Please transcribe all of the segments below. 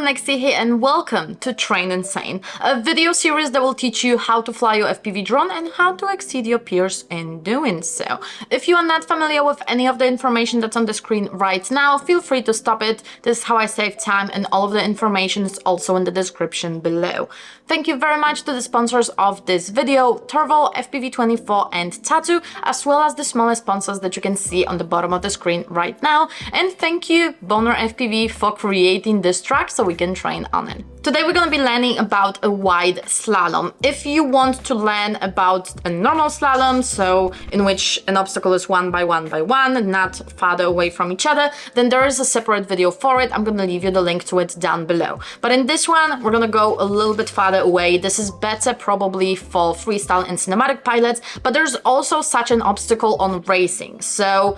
I'm Nexi here and welcome to Train Insane, a video series that will teach you how to fly your FPV drone and how to exceed your peers in doing so. If you are not familiar with any of the information that's on the screen right now, feel free to stop it. This is how I save time, and all of the information is also in the description below. Thank you very much to the sponsors of this video, Turvo, FPV24 and Tattoo, as well as the smallest sponsors that you can see on the bottom of the screen right now. And thank you, Boner FPV, for creating this track so we can train on it. Today we're going to be learning about a wide slalom. If you want to learn about a normal slalom, so in which an obstacle is one by one by one, not farther away from each other, then there is a separate video for it. I'm going to leave you the link to it down below. But in this one, we're going to go a little bit farther away. This is better probably for freestyle and cinematic pilots, but there's also such an obstacle on racing. So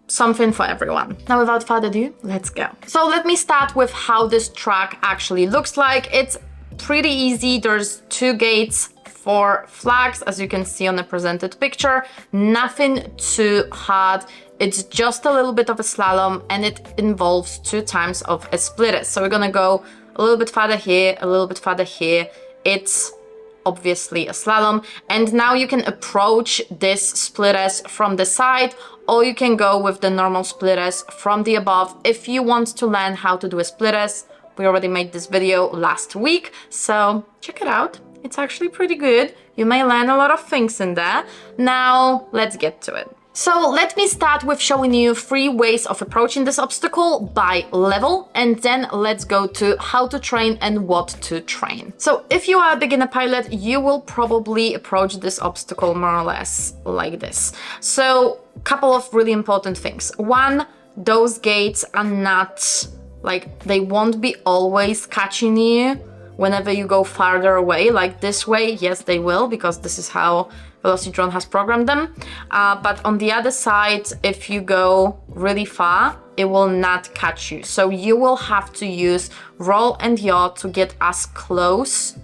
something for everyone. Now, without further ado, let's go. So let me start with how this track actually looks like. It's pretty easy. There's 2 gates, 4 flags, as you can see on the presented picture. Nothing too hard. It's just a little bit of a slalom, and it involves 2 times of a splitter. So we're gonna go a little bit farther here, a little bit farther here. It's obviously a slalom, and now you can approach this splitters from the side, or you can go with the normal splitters from the above. If you want to learn how to do a splitters, we already made this video last week, so check it out. It's actually pretty good. You may learn a lot of things in there. Now let's get to it. So let me start with showing you 3 ways of approaching this obstacle by level, and then let's go to how to train and what to train. So if you are a beginner pilot, you will probably approach this obstacle more or less like this. So a couple of really important things. 1, those gates are not, like, they won't be always catching you whenever you go farther away, like this way. Yes, they will, because this is how Velocidrone has programmed them. But on the other side, if you go really far, it will not catch you. So you will have to use roll and yaw to get as close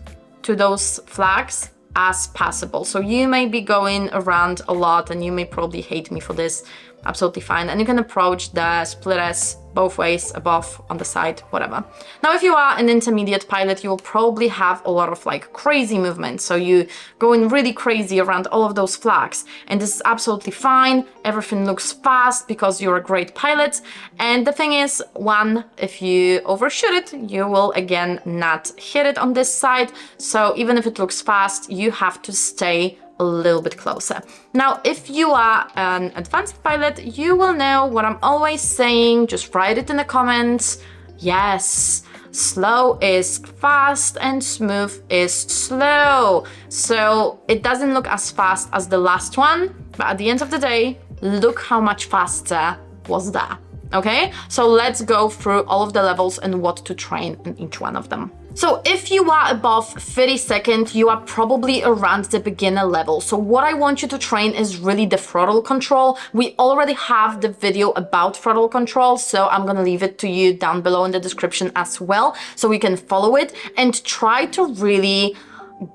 to those flags as possible. So you may be going around a lot, and you may probably hate me for this. Absolutely fine. And you can approach the splitters both ways, above, on the side, whatever. Now, if you are an intermediate pilot, you will probably have a lot of like crazy movements. So you going really crazy around all of those flags, and this is absolutely fine. Everything looks fast because you're a great pilot. And the thing is, 1, if you overshoot it, you will again not hit it on this side. So even if it looks fast, you have to stay a little bit closer. Now, if you are an advanced pilot, you will know what I'm always saying. Just write it in the comments. Yes, slow is fast and smooth is slow. So it doesn't look as fast as the last one, but at the end of the day, look how much faster was that. Okay, so let's go through all of the levels and what to train in each one of them. So if you are above 30 seconds, you are probably around the beginner level. So what I want you to train is really the throttle control. We already have the video about throttle control, so I'm gonna leave it to you down below in the description as well, so we can follow it and try to really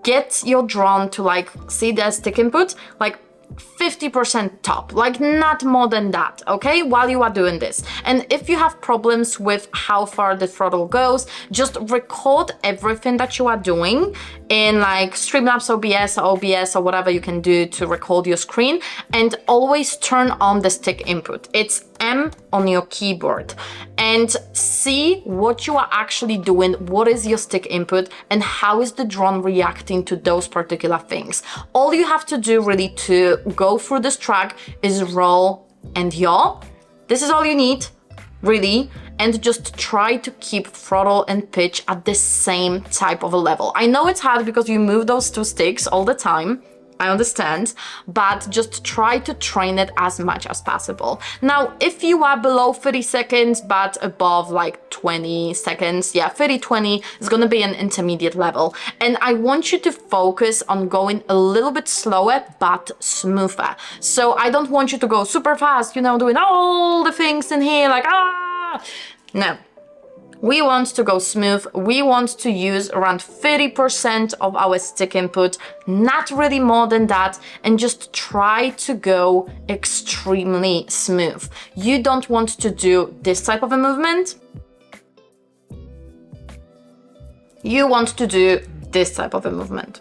get your drone to like see the stick input, like 50% top, like not more than that, okay, while you are doing this. And if you have problems with how far the throttle goes, just record everything that you are doing in like Streamlabs OBS or whatever you can do to record your screen, and always turn on the stick input. It's M on your keyboard, and see what you are actually doing, what is your stick input, and how is the drone reacting to those particular things. All you have to do really to go through this track is roll and yaw. This is all you need, really, and just try to keep throttle and pitch at the same type of a level. I know it's hard because you move those 2 sticks all the time, I understand, but just try to train it as much as possible. Now, if you are below 30 seconds, but above like 20 seconds, yeah, 30-20 is gonna be an intermediate level. And I want you to focus on going a little bit slower, but smoother. So I don't want you to go super fast, you know, doing all the things in here, like, no. We want to go smooth. We want to use around 30% of our stick input, not really more than that, and just try to go extremely smooth. You don't want to do this type of a movement. you want to do this type of a movement.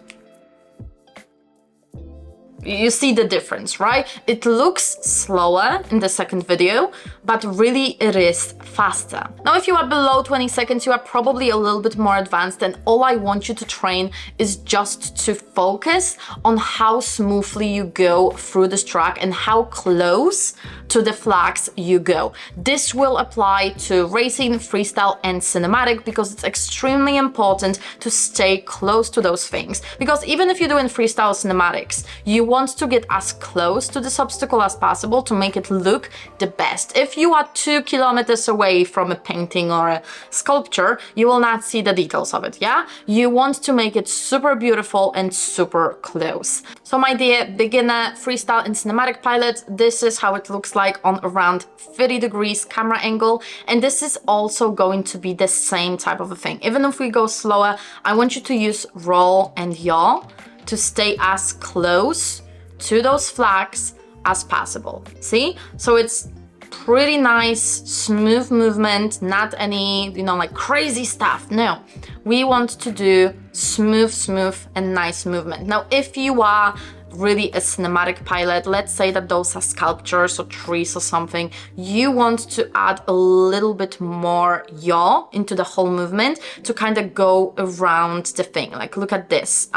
You see the difference, right? It looks slower in the second video, but really it is faster. Now, if you are below 20 seconds, you are probably a little bit more advanced, and all I want you to train is just to focus on how smoothly you go through this track and how close to the flags you go. This will apply to racing, freestyle, and cinematic because it's extremely important to stay close to those things. Because even if you're doing freestyle cinematics, you want to get as close to this obstacle as possible to make it look the best. If you are 2 kilometers away from a painting or a sculpture, you will not see the details of it, yeah? You want to make it super beautiful and super close. So my dear beginner freestyle and cinematic pilot, this is how it looks like on around 30 degrees camera angle, and this is also going to be the same type of a thing. Even if we go slower, I want you to use roll and yaw to stay as close to those flags as possible. See? So it's pretty nice, smooth movement, not any, like crazy stuff. No, we want to do smooth and nice movement. Now, if you are really a cinematic pilot, let's say that those are sculptures or trees or something, you want to add a little bit more yaw into the whole movement to kind of go around the thing. Like, look at this.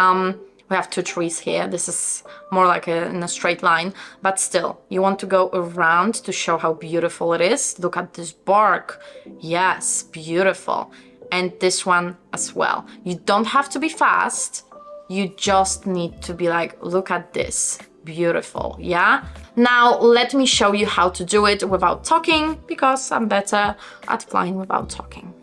We have 2 trees here. This is more like in a straight line, but still, you want to go around to show how beautiful it is. Look at this bark. Yes, beautiful. And this one as well. You don't have to be fast. You just need to be like, look at this. Beautiful, yeah? Now, let me show you how to do it without talking, because I'm better at flying without talking.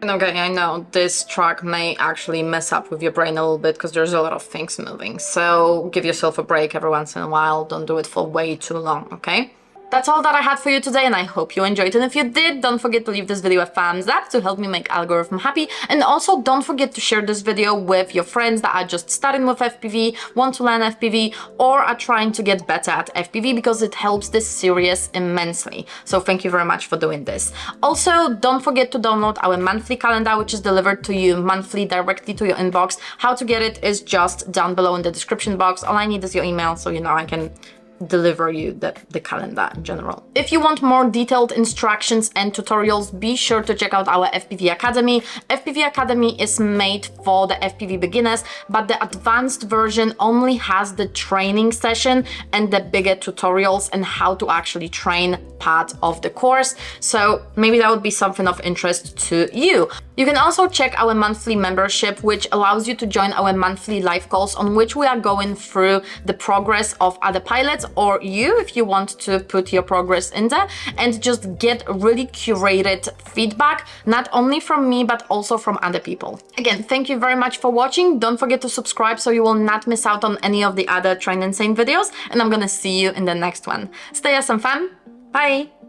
Okay, I know this track may actually mess up with your brain a little bit because there's a lot of things moving. So give yourself a break every once in a while. Don't do it for way too long, okay? That's all that I had for you today, and I hope you enjoyed. And if you did, don't forget to leave this video a thumbs up to help me make algorithm happy. And also don't forget to share this video with your friends that are just starting with FPV, want to learn FPV, or are trying to get better at FPV, because it helps this series immensely. So thank you very much for doing this. Also, don't forget to download our monthly calendar, which is delivered to you monthly directly to your inbox. How to get it is just down below in the description box. All I need is your email, so I can deliver you the calendar in general. If you want more detailed instructions and tutorials, be sure to check out our FPV Academy. FPV Academy is made for the FPV beginners, but the advanced version only has the training session and the bigger tutorials and how to actually train part of the course. So maybe that would be something of interest to you. You can also check our monthly membership, which allows you to join our monthly live calls on which we are going through the progress of other pilots, or you, if you want to put your progress in there, and just get really curated feedback, not only from me, but also from other people. Again, thank you very much for watching. Don't forget to subscribe so you will not miss out on any of the other Train Insane videos, and I'm gonna see you in the next one. Stay awesome, fam. Bye!